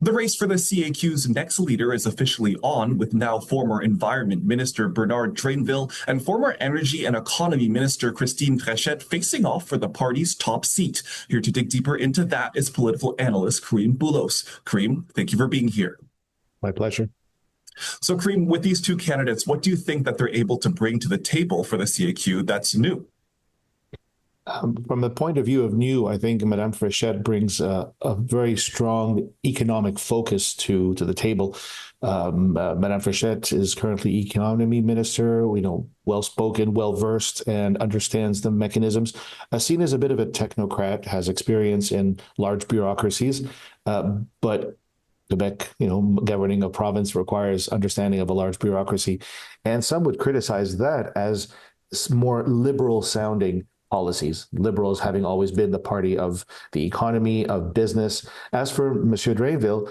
The race for the CAQ's next leader is officially on, with now former Environment Minister Bernard Drainville and former Energy and Economy Minister Christine Fréchette facing off for the party's top seat. Here to dig deeper into that is political analyst Karim Boulos. Karim, thank you for being here. My pleasure. So, Karim, with these two candidates, what do you think that they're able to bring to the table for the CAQ that's new? From the point of view of new, I think Madame Fréchette brings a very strong economic focus to the table. Madame Fréchette is currently economy minister, well-spoken, well-versed, and understands the mechanisms. Seen as a bit of a technocrat, has experience in large bureaucracies, but Quebec, governing a province requires understanding of a large bureaucracy. And some would criticize that as more liberal sounding policies, liberals having always been the party of the economy, of business. As for Monsieur Drainville,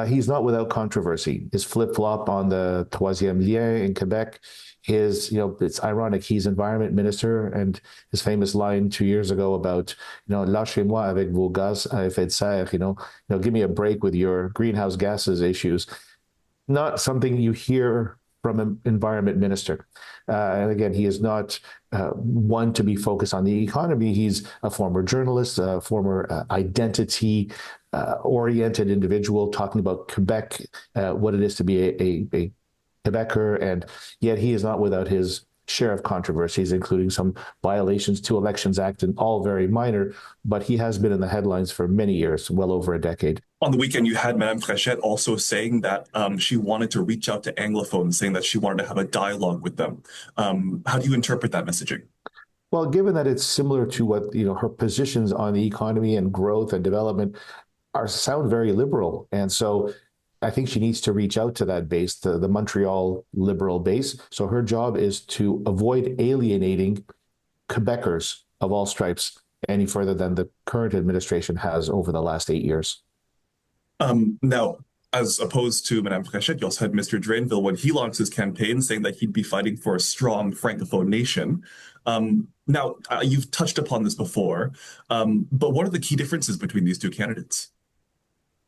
he's not without controversy. His flip-flop on the troisième lien in Quebec, it's ironic, he's environment minister, and his famous line 2 years ago about, lâchez-moi avec vos gaz à effet de serre, give me a break with your greenhouse gases issues. Not something you hear from an environment minister. And again, he is not one to be focused on the economy. He's a former journalist, a former identity-oriented individual talking about Quebec, what it is to be a Quebecer, and yet he is not without his share of controversies, including some violations to Elections Act, and all very minor, but he has been in the headlines for many years, well over a decade. On the weekend, you had Madame Fréchette also saying that she wanted to reach out to Anglophones, saying that she wanted to have a dialogue with them. How do you interpret that messaging? Well, given that it's similar to what, her positions on the economy and growth and development sound very liberal. And so I think she needs to reach out to that base, the Montreal liberal base. So her job is to avoid alienating Quebecers of all stripes any further than the current administration has over the last 8 years. Now, as opposed to Madame Fréchette, you also had Mr. Drainville when he launched his campaign saying that he'd be fighting for a strong Francophone nation. Now, you've touched upon this before, but what are the key differences between these two candidates?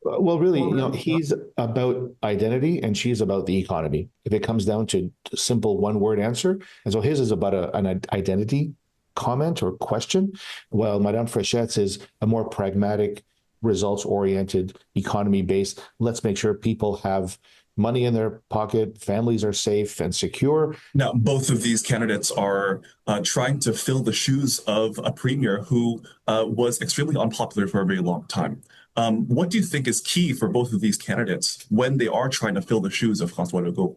Well, really, he's about identity and she's about the economy. If it comes down to a simple one-word answer, and so his is about an identity comment or question, while Madame Fréchette's is a more pragmatic, results-oriented, economy-based. Let's make sure people have money in their pocket, families are safe and secure. Now, both of these candidates are trying to fill the shoes of a premier who was extremely unpopular for a very long time. What do you think is key for both of these candidates when they are trying to fill the shoes of François Legault?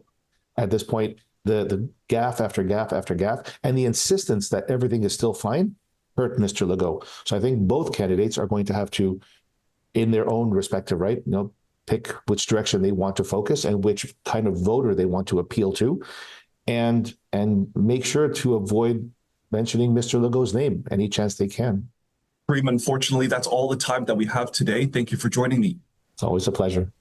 At this point, the gaffe after gaffe after gaffe, and the insistence that everything is still fine hurt Mr. Legault. So I think both candidates are going to have to, in their own respective right, pick which direction they want to focus and which kind of voter they want to appeal to, and make sure to avoid mentioning Mr. Legault's name any chance they can. Karim, unfortunately, that's all the time that we have today. Thank you for joining me. It's always a pleasure.